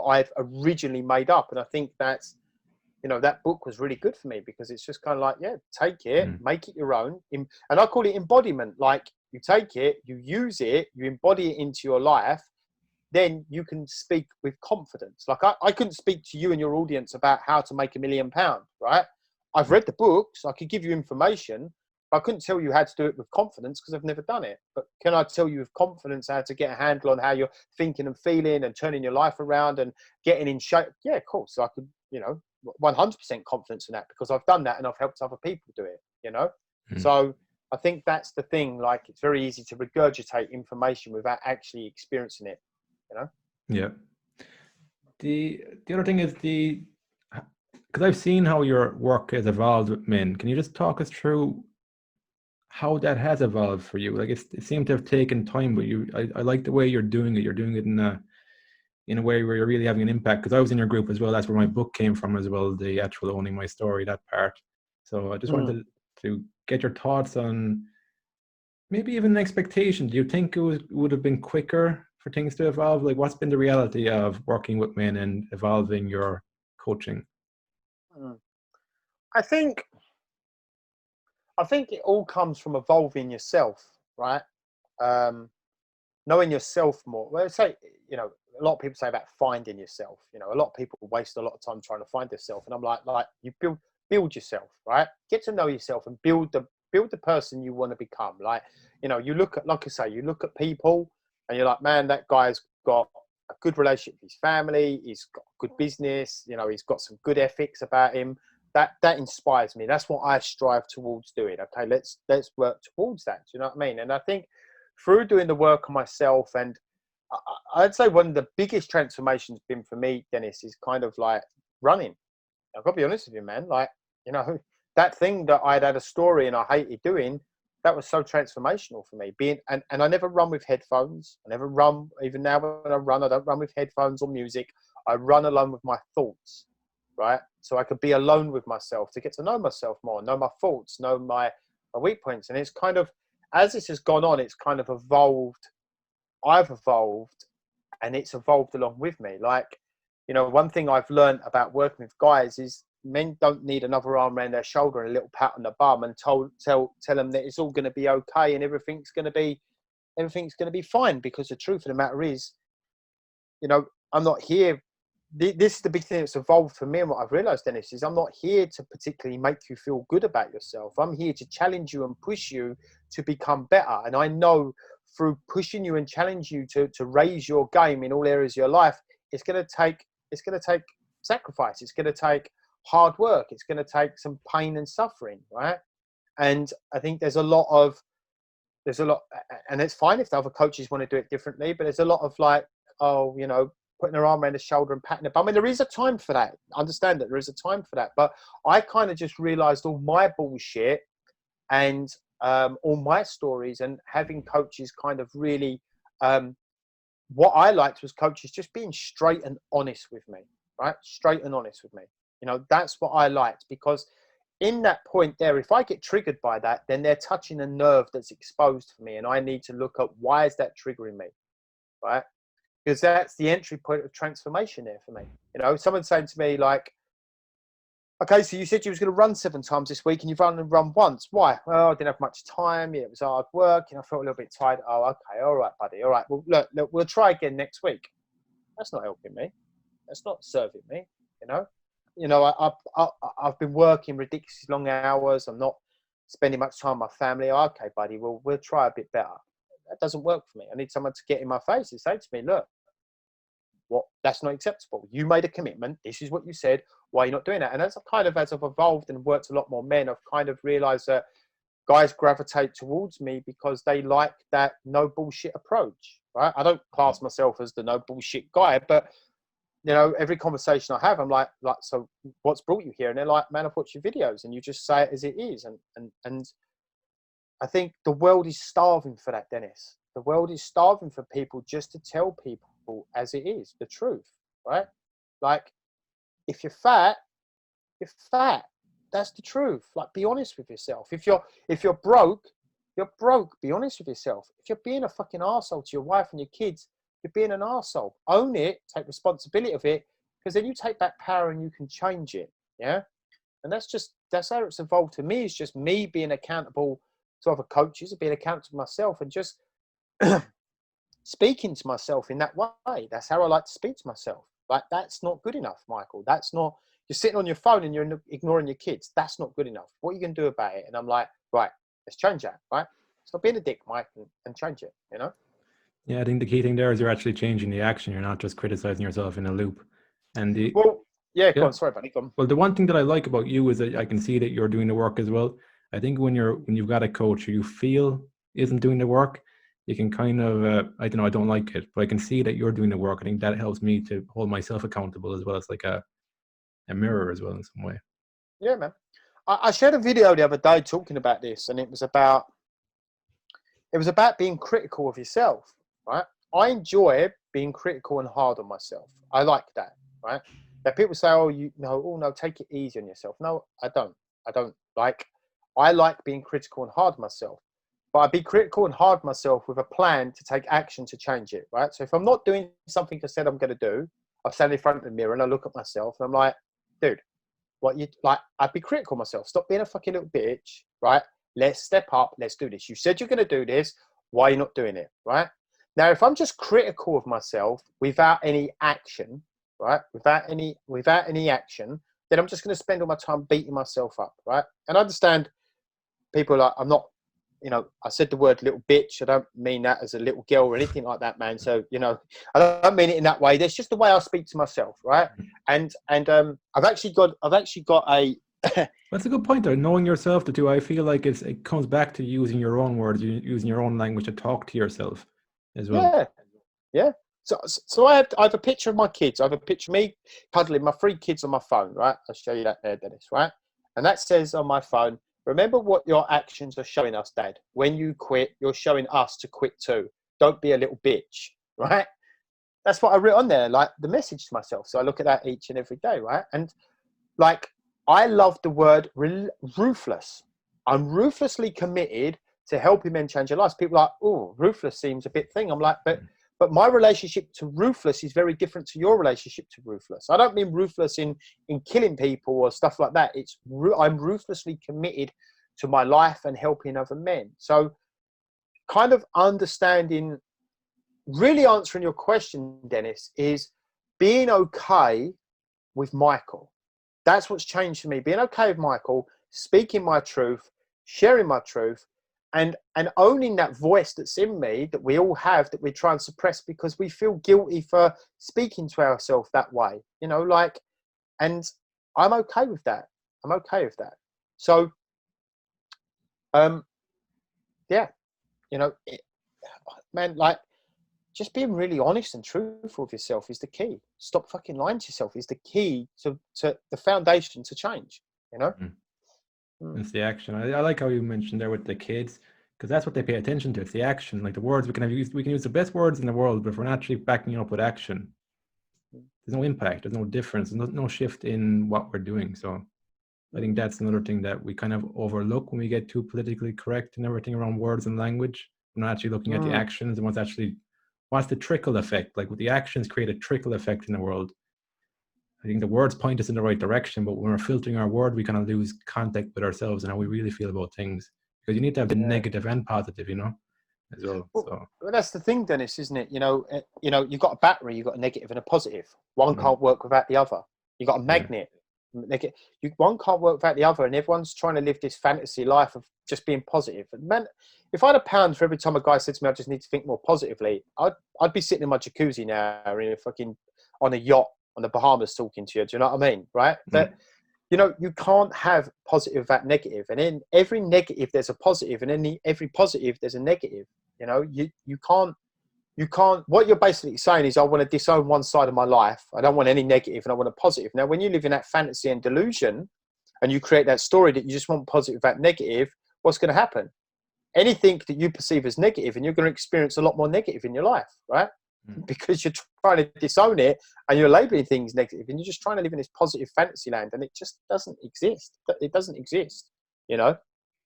I've originally made up. And I think that's, you know, that book was really good for me because it's just kind of like, yeah, take it, Mm. make it your own. And I call it embodiment. Like you take it, you use it, you embody it into your life, then you can speak with confidence. Like I couldn't speak to you and your audience about how to make £1 million, right? I've read the books, I could give you information, but I couldn't tell you how to do it with confidence because I've never done it. But can I tell you with confidence how to get a handle on how you're thinking and feeling and turning your life around and getting in shape? Yeah, of course. I could, you know, 100% confidence in that because I've done that and I've helped other people do it, you know? Mm. So I think that's the thing. Like it's very easy to regurgitate information without actually experiencing it, you know? Yeah. The other thing is the because I've seen how your work has evolved with men. Can you just talk us through how that has evolved for you? Like it seemed to have taken time, but I like the way you're doing it. You're doing it in a way where you're really having an impact. Because I was in your group as well. That's where my book came from as well. The actual owning my story, that part. So I just Mm. wanted to get your thoughts on maybe even an expectation. Do you think would have been quicker for things to evolve? Like, what's been the reality of working with men and evolving your coaching? Mm. I think I think it all comes from evolving yourself, right? Um, Knowing yourself more. Well, say, a lot of people say about finding yourself. A lot of people waste a lot of time trying to find yourself, and I'm like you build yourself, right? Get to know yourself and build the person you want to become. Like, you look at, like I say, you look at people, and you're like, man, that guy's got a good relationship with his family. He's got good business. He's got some good ethics about him. That inspires me. That's what I strive towards doing. Okay, let's work towards that. Do you know what I mean? And I think through doing the work on myself, and I'd say one of the biggest transformations been for me, Dennis, is kind of like running. I've got to be honest with you, man. Like, you know, that thing that I'd had a story and I hated doing, that was so transformational for me. And I never run with headphones. I never run, even now when I run, I don't run with headphones or music. I run alone with my thoughts, right? So I could be alone with myself to get to know myself more, know my thoughts, know my weak points. And it's kind of, as this has gone on, it's kind of evolved. I've evolved and it's evolved along with me. Like, one thing I've learned about working with guys is men don't need another arm around their shoulder and a little pat on the bum and tell them that it's all going to be okay and everything's going to be fine. Because the truth of the matter is, I'm not here. This is the big thing that's evolved for me, and what I've realized, Dennis, is I'm not here to particularly make you feel good about yourself. I'm here to challenge you and push you to become better. And I know through pushing you and challenge you to raise your game in all areas of your life, it's going to take sacrifice. It's going to take hard work. It's going to take some pain and suffering, right? And I think there's a lot, and it's fine if the other coaches want to do it differently, but there's a lot of like, oh, putting their arm around the shoulder and patting the bum. I mean, there is a time for that. Understand that there is a time for that. But I kind of just realized all my bullshit and all my stories, and having coaches kind of really, what I liked was coaches just being straight and honest with me, right? Straight and honest with me. That's what I liked, because in that point there, if I get triggered by that, then they're touching a nerve that's exposed for me, and I need to look at why is that triggering me, right? Because that's the entry point of transformation there for me. Someone saying to me like, okay, so you said you was going to run 7 times this week and you've only run once. Why? Well, I didn't have much time. Yeah, it was hard work. I felt a little bit tired. Oh, okay. All right, buddy. All right. Well, look, we'll try again next week. That's not helping me. That's not serving me. You know, I've been working ridiculously long hours. I'm not spending much time with my family. Okay, buddy. Well, we'll try a bit better. That doesn't work for me. I need someone to get in my face and say to me, look, that's not acceptable. You made a commitment. This is what you said. Why are you not doing that? And as I've evolved and worked a lot more men, I've kind of realized that guys gravitate towards me because they like that no bullshit approach, right? I don't class myself as the no bullshit guy, but every conversation I have, I'm like, so what's brought you here? And they're like, man, I've watched your videos and you just say it as it is. And I think the world is starving for that, Dennis. The world is starving for people just to tell people as it is, the truth, right? Like, if you're fat, you're fat. That's the truth. Like, be honest with yourself. If you're broke, you're broke. Be honest with yourself. If you're being a fucking arsehole to your wife and your kids, you're being an arsehole. Own it, take responsibility of it, because then you take back power and you can change it. Yeah. And that's how it's evolved to me. It's just me being accountable to other coaches and being accountable to myself and just speaking to myself in that way. That's how I like to speak to myself. Like, that's not good enough, Michael. That's not, you're sitting on your phone and you're ignoring your kids. That's not good enough. What are you going to do about it? And I'm like, right, let's change that, right? Stop being a dick, Mike, and change it. Yeah, I think the key thing there is you're actually changing the action. You're not just criticizing yourself in a loop. And Well, yeah, go yeah, on. Sorry, buddy. Go on. well, the one thing that I like about you is that I can see that you're doing the work as well. I think when you've got a coach who you feel isn't doing the work, you can kind of I don't know, I don't like it, but I can see that you're doing the work. I think that helps me to hold myself accountable as well as like a mirror as well in some way. Yeah, man. I shared a video the other day talking about this, and it was about being critical of yourself, right? I enjoy being critical and hard on myself. I like that, right? That people say, "Oh, you know, oh no, take it easy on yourself." No, I don't. I don't like. I like being critical and hard on myself, but I be critical and hard on myself with a plan to take action to change it, right? So if I'm not doing something I said I'm going to do, I stand in front of the mirror and I look at myself and I'm like, dude, what you like? I'd be critical of myself. Stop being a fucking little bitch, right? Let's step up. Let's do this. You said you're going to do this. Why are you not doing it, right? Now, if I'm just critical of myself without any action, right? Without any action, then I'm just going to spend all my time beating myself up, right? And I understand people are like, I'm not, you know, I said the word little bitch. I don't mean that as a little girl or anything like that, man. So, you know, I don't mean it in that way. That's just the way I speak to myself, right? And I've actually got a That's a good point there. Knowing yourself to do, I feel like it comes back to using your own words, using your own language to talk to yourself as well. yeah, yeah. So I have a picture of my kids. I have a picture of me cuddling my 3 kids on my phone, right? I'll show you that there, Dennis, right? And that says on my phone, remember what your actions are showing us, Dad. When you quit, you're showing us to quit too. Don't be a little bitch, right? That's what I wrote on there, like the message to myself. So I look at that each and every day, right? And like, I love the word ruthless. I'm ruthlessly committed to helping men change their lives. People are like, oh, ruthless seems a bit thing. I'm like, but my relationship to ruthless is very different to your relationship to ruthless. I don't mean ruthless in killing people or stuff like that. I'm ruthlessly committed to my life and helping other men. So kind of understanding, really answering your question, Dennis, is being okay with Micheal. That's what's changed for me. Being okay with Micheal, speaking my truth, sharing my truth, and owning that voice that's in me that we all have that we try and suppress because we feel guilty for speaking to ourselves that way. You know, like, and I'm okay with that. I'm okay with that. So, yeah, you know, man, like, just being really honest and truthful with yourself is the key. Stop fucking lying to yourself is the key to the foundation to change, you know? Mm. It's the action. I like how you mentioned there with the kids, because that's what they pay attention to. It's the action. Like the words we can use the best words in the world, but if we're not actually backing it up with action, there's no impact, there's no difference, there's no shift in what we're doing. So I think that's another thing that we kind of overlook when we get too politically correct and everything around words and language. We're not actually looking at the actions and what's the trickle effect. Like with the actions create a trickle effect in the world. I think the words point us in the right direction, but when we're filtering our word, we kind of lose contact with ourselves and how we really feel about things. Because you need to have the negative and positive, you know, as well. So Well, that's the thing, Dennis, isn't it? You know, you've got a battery, you've got a negative and a positive. One can't work without the other. You've got a magnet. One can't work without the other, and everyone's trying to live this fantasy life of just being positive. And man, if I had £1 for every time a guy said to me, "I just need to think more positively," I'd be sitting in my jacuzzi now, in a fucking on a yacht on the Bahamas talking to you. Do you know what I mean? Right? But you know, you can't have positive without negative, and in every negative there's a positive, and in every positive there's a negative. You know, you can't. What you're basically saying is, I want to disown one side of my life. I don't want any negative and I want a positive. Now, when you live in that fantasy and delusion and you create that story that you just want positive without negative, what's going to happen? Anything that you perceive as negative, and you're going to experience a lot more negative in your life, right? Because you're trying to disown it and you're labeling things negative, and you're just trying to live in this positive fantasy land, and it just doesn't exist. It doesn't exist, you know?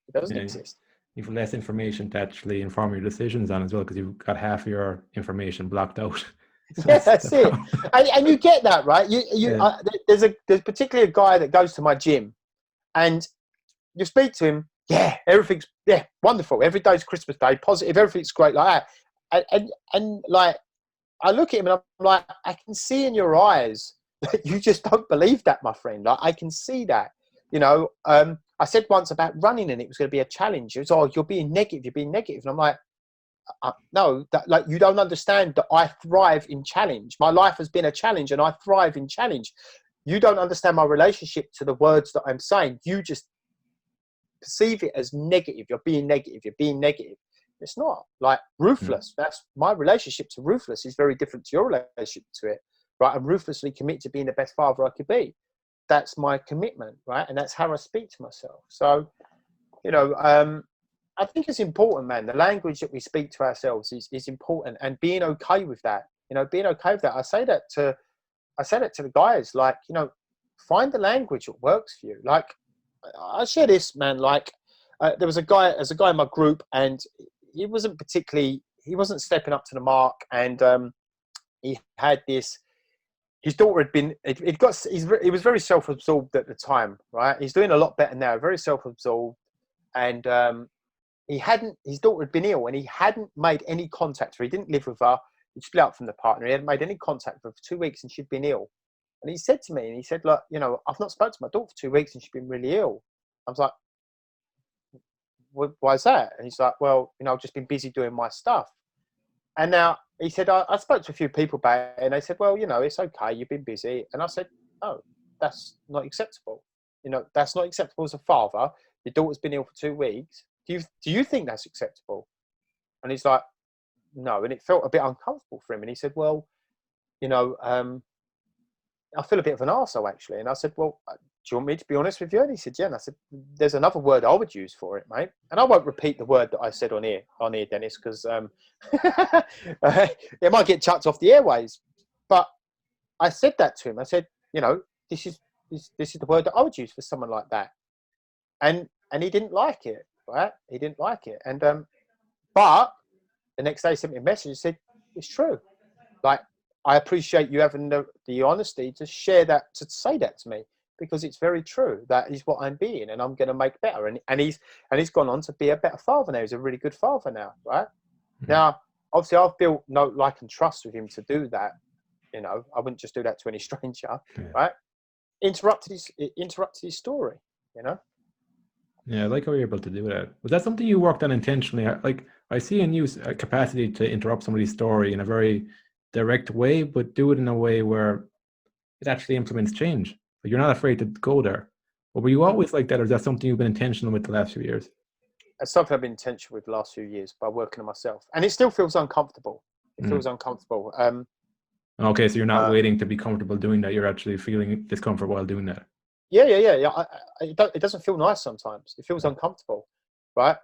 It doesn't exist. You've less information to actually inform your decisions on as well, because you've got half of your information blocked out. So Yeah, that's it. And you get that, right? There's particularly a guy that goes to my gym, and you speak to him. Yeah, everything's wonderful. Every day's Christmas Day, positive. Everything's great like that. And like, I look at him and I'm like, I can see in your eyes that you just don't believe that, my friend. Like, I can see that. You know, I said once about running and it was going to be a challenge. It was, oh, you're being negative. And I'm like, no, like, you don't understand that I thrive in challenge. My life has been a challenge and I thrive in challenge. You don't understand my relationship to the words that I'm saying. You just perceive it as negative. You're being negative. It's not. Like, ruthless. That's my relationship to ruthless is very different to your relationship to it. Right? I'm ruthlessly committed to being the best father I could be. that's my commitment, right? And that's how I speak to myself. So, you know, I think it's important, man. The language that we speak to ourselves is important, and being okay with that. You know, being okay with that. I say that to the guys, like, you know, find the language that works for you. Like, I share this, man. Like, there's a guy in my group, and he wasn't stepping up to the mark, and he had this. His daughter had been. He was very self-absorbed at the time, right? He's doing a lot better now. Very self-absorbed, and his daughter had been ill, and he hadn't made any contact with her. He didn't live with her. He split up from the partner. He hadn't made any contact with her for 2 weeks, and she'd been ill. And he said to me, and he said, look, you know, I've not spoken to my daughter for 2 weeks, and she's been really ill. I was like, why is that? And he's like, well, you know, I've just been busy doing my stuff. And now he said, I spoke to a few people about it, and they said, well, you know, it's okay, you've been busy. And I said, oh, that's not acceptable. You know, that's not acceptable as a father. Your daughter's been ill for 2 weeks. Do you think that's acceptable? And he's like, no. And it felt a bit uncomfortable for him. And he said, well, you know, I feel a bit of an arsehole, actually. And I said, well, do you want me to be honest with you? And he said, yeah. And I said, there's another word I would use for it, mate. And I won't repeat the word that I said on here, Dennis, because it might get chucked off the airways. But I said that to him. I said, you know, this is the word that I would use for someone like that. And he didn't like it, right? He didn't like it. And but the next day he sent me a message and said, it's true. Like, I appreciate you having the honesty to share that, to say that to me, because it's very true. That is what I'm being, and I'm going to make better. And he's gone on to be a better father now. He's a really good father now, right? Mm-hmm. Now, obviously, I've built no like and trust with him to do that. You know, I wouldn't just do that to any stranger, right? Interrupted his story, you know. Yeah, I like how you're able to do that. Was that something you worked on intentionally? Like, I see in you a capacity to interrupt somebody's story in a very direct way, but do it in a way where it actually implements change. Like, you're not afraid to go there. But were you always like that, or is that something you've been intentional with the last few years? It's something I've been intentional with the last few years by working on myself, and it still feels uncomfortable. It feels uncomfortable. Okay, so you're not waiting to be comfortable doing that. You're actually feeling discomfort while doing that. Yeah. It doesn't feel nice sometimes. It feels uncomfortable, right?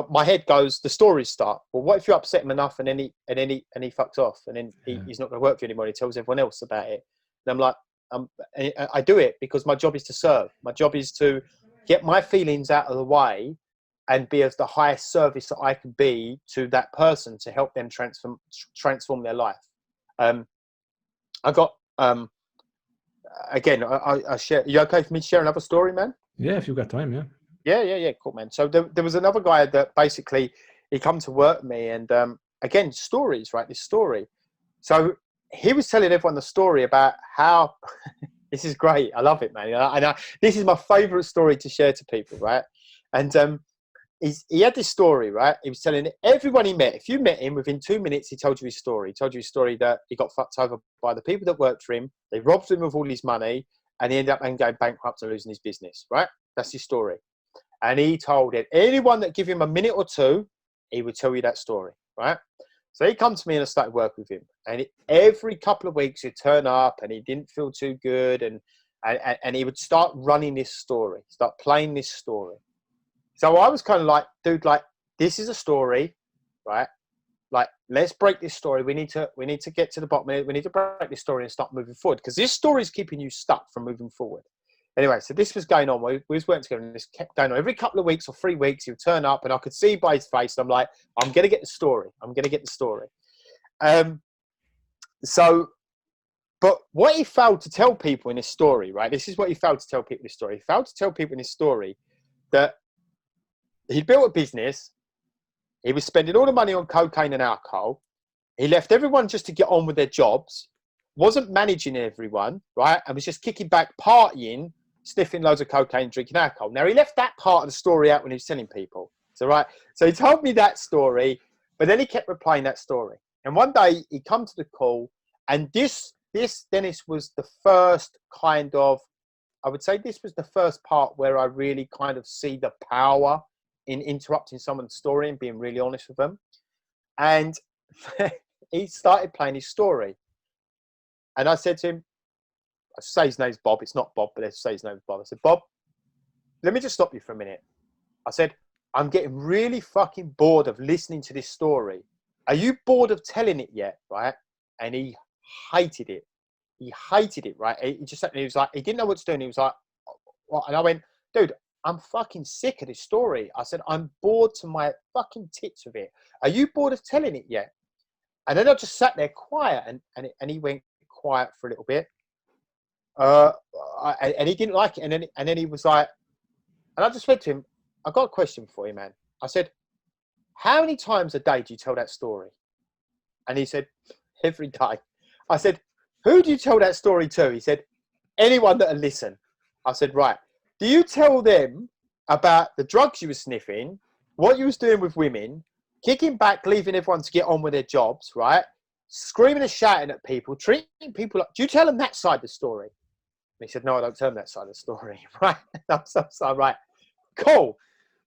My head goes, the stories start. Well, what if you upset him enough and then he fucks off, and then he's not going to work for you anymore? He tells everyone else about it. And I'm like, I do it because my job is to serve. My job is to get my feelings out of the way and be of the highest service that I can be to that person to help them transform their life. I got again. I share. Are you okay for me to share another story, man? Yeah, if you've got time, yeah. Yeah, cool, man. So there was another guy that basically he come to work with me, and again, stories, right? This story. So he was telling everyone the story about how this is great. I love it, man. This is my favorite story to share to people, right? And he had this story, right? He was telling everyone he met. If you met him within 2 minutes, he told you his story. He told you his story that he got fucked over by the people that worked for him. They robbed him of all his money, and he ended up going bankrupt and losing his business, right? That's his story. And he told it. Anyone that give him a minute or two, he would tell you that story, right? So he come to me and I started working with him. And every couple of weeks he'd turn up and he didn't feel too good. And he would start running this story, start playing this story. So I was kind of like, dude, like, this is a story, right? Like, let's break this story. We need to get to the bottom of it. We need to break this story and start moving forward, because this story is keeping you stuck from moving forward. Anyway, so this was going on. We was working together, and this kept going on. Every couple of weeks or 3 weeks, he would turn up, and I could see by his face, and I'm like, I'm going to get the story. I'm going to get the story. But what he failed to tell people in his story, right? This is what he failed to tell people in his story. He failed to tell people in his story that he'd built a business. He was spending all the money on cocaine and alcohol. He left everyone just to get on with their jobs. Wasn't managing everyone, right? And was just kicking back, partying, sniffing loads of cocaine, drinking alcohol. Now, he left that part of the story out when he was telling people. So, right. So he told me that story, but then he kept replaying that story. And one day he come to the call, and this Dennis was the first kind of, I would say this was the first part where I really kind of see the power in interrupting someone's story and being really honest with them. And he started playing his story. And I said to him, say his name's Bob. It's not Bob, but let's say his name's Bob. I said, Bob, let me just stop you for a minute. I said, I'm getting really fucking bored of listening to this story. Are you bored of telling it yet? Right? And he hated it. He hated it, right? He just sat there, he was like, he didn't know what to do. And he was like, what? And I went, dude, I'm fucking sick of this story. I said, I'm bored to my fucking tits of it. Are you bored of telling it yet? And then I just sat there quiet, and he went quiet for a little bit. And he didn't like it. And then he was like, and I just said to him, I've got a question for you, man. I said, how many times a day do you tell that story? And he said, every day. I said, who do you tell that story to? He said, anyone that'll listen. I said, right. Do you tell them about the drugs you were sniffing, what you was doing with women, kicking back, leaving everyone to get on with their jobs, right? Screaming and shouting at people, treating people like, do you tell them that side of the story? And he said, no, I don't tell them that side of the story. Right? So, right. Cool.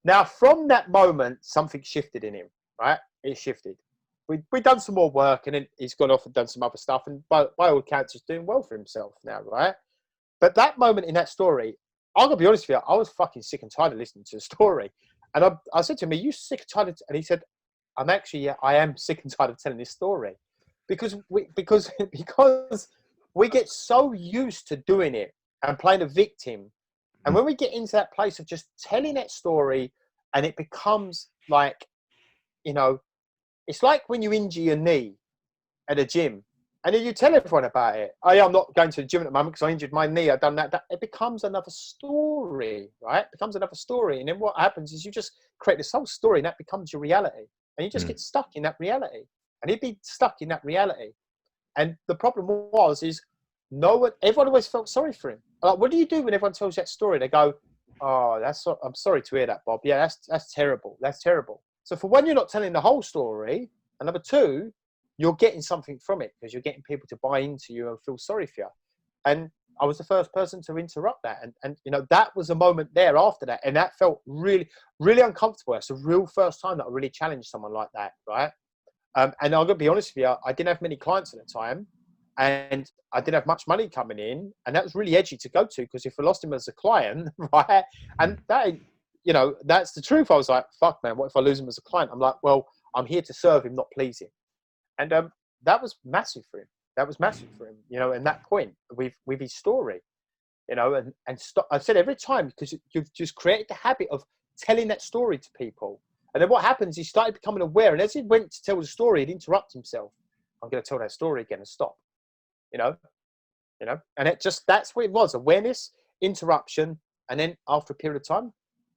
Now, from that moment, something shifted in him, right? It shifted. We've done some more work, and then he's gone off and done some other stuff, and by all accounts, he's doing well for himself now, right? But that moment in that story, I'm going to be honest with you, I was fucking sick and tired of listening to the story. And I said to him, are you sick and tired? And he said, I am sick and tired of telling this story. Because we get so used to doing it and playing a victim. And when we get into that place of just telling that story, and it becomes like, it's like when you injure your knee at a gym, and then you tell everyone about it. Oh, yeah, I'm not going to the gym at the moment because I injured my knee. I've done that. It becomes another story, right? It becomes another story. And then what happens is you just create this whole story, and that becomes your reality. And you just get stuck in that reality. And he'd be stuck in that reality. And the problem is everyone always felt sorry for him. Like, what do you do when everyone tells that story? They go, oh, I'm sorry to hear that, Bob. Yeah, that's terrible. That's terrible. So for one, you're not telling the whole story. And number two, you're getting something from it because you're getting people to buy into you and feel sorry for you. And I was the first person to interrupt that. And that was a moment there after that. And that felt really, really uncomfortable. It's the real first time that I really challenged someone like that, right? And I'm going to be honest with you, I didn't have many clients at the time, and I didn't have much money coming in. And that was really edgy to go to, because if I lost him as a client, right? And that, that's the truth. I was like, fuck, man, what if I lose him as a client? I'm like, well, I'm here to serve him, not please him. And that was massive for him. That was massive for him, and that point with his story, I said every time, because you've just created the habit of telling that story to people. And then what happens, he started becoming aware. And as he went to tell the story, he'd interrupt himself. I'm going to tell that story again and stop, and that's what it was. Awareness, interruption. And then after a period of time,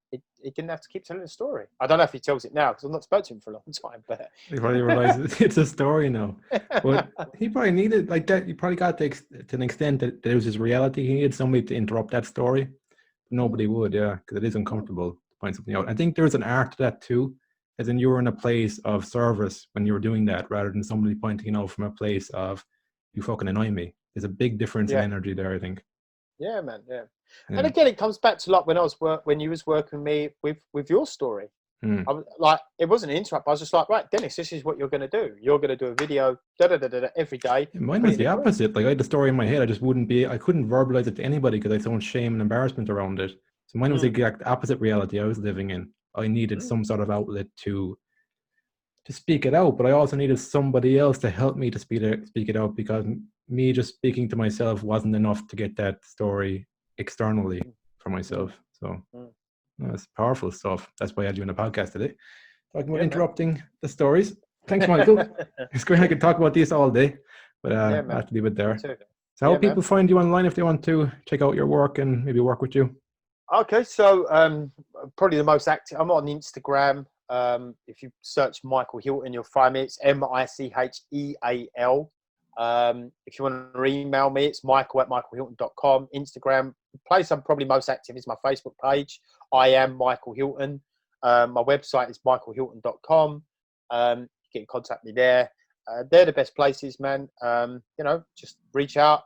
he didn't have to keep telling the story. I don't know if he tells it now, because I've not spoken to him for a long time. But He probably realizes it's a story now. But he probably needed, like that. He probably got to an extent that it was his reality. He needed somebody to interrupt that story. But nobody would, yeah, because it is uncomfortable to find something out. I think there's an art to that too, as in you were in a place of service when you were doing that, rather than somebody pointing out from a place of, you fucking annoy me. There's a big difference in energy there, I think. Yeah, man. Yeah. And again, it comes back to like when you was working with me with your story. I was like, it wasn't an interrupt. I was just like, right, Dennis, this is what you're going to do. You're going to do a video every day. Mine was the opposite. Like, I had the story in my head. I couldn't verbalize it to anybody because I had so much shame and embarrassment around it. So mine was the exact opposite reality I was living in. I needed some sort of outlet to speak it out, but I also needed somebody else to help me to speak it out, because me just speaking to myself wasn't enough to get that story externally for myself. So it's powerful stuff. That's why I had you on the podcast today, talking about interrupting the stories. Thanks, Micheal. It's great. I could talk about this all day, but I have to leave it there. So how will people find you online if they want to check out your work and maybe work with you? Okay, so probably the most active, I'm on Instagram. If you search Micheal Hilton, you'll find me. It's Micheal. If you want to email me, it's michael@michealhilton.com. Instagram, the place I'm probably most active is my Facebook page. I am Micheal Hilton. My website is michealhilton.com. You can contact me there. They're the best places, man. Just reach out,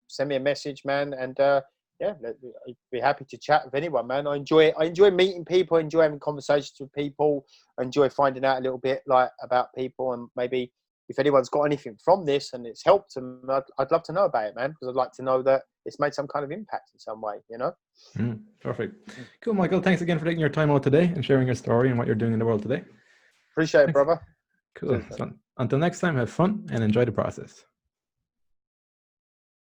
send me a message, man. And I'd be happy to chat with anyone, man. I enjoy meeting people, I enjoy having conversations with people, I enjoy finding out a little bit like about people, and maybe if anyone's got anything from this and it's helped them, I'd love to know about it, man, because I'd like to know that it's made some kind of impact in some way, you know? Perfect. Cool, Michael. Thanks again for taking your time out today and sharing your story and what you're doing in the world today. Appreciate it, Thanks. brother. Cool. Cheers, man. So until next time, have fun and enjoy the process.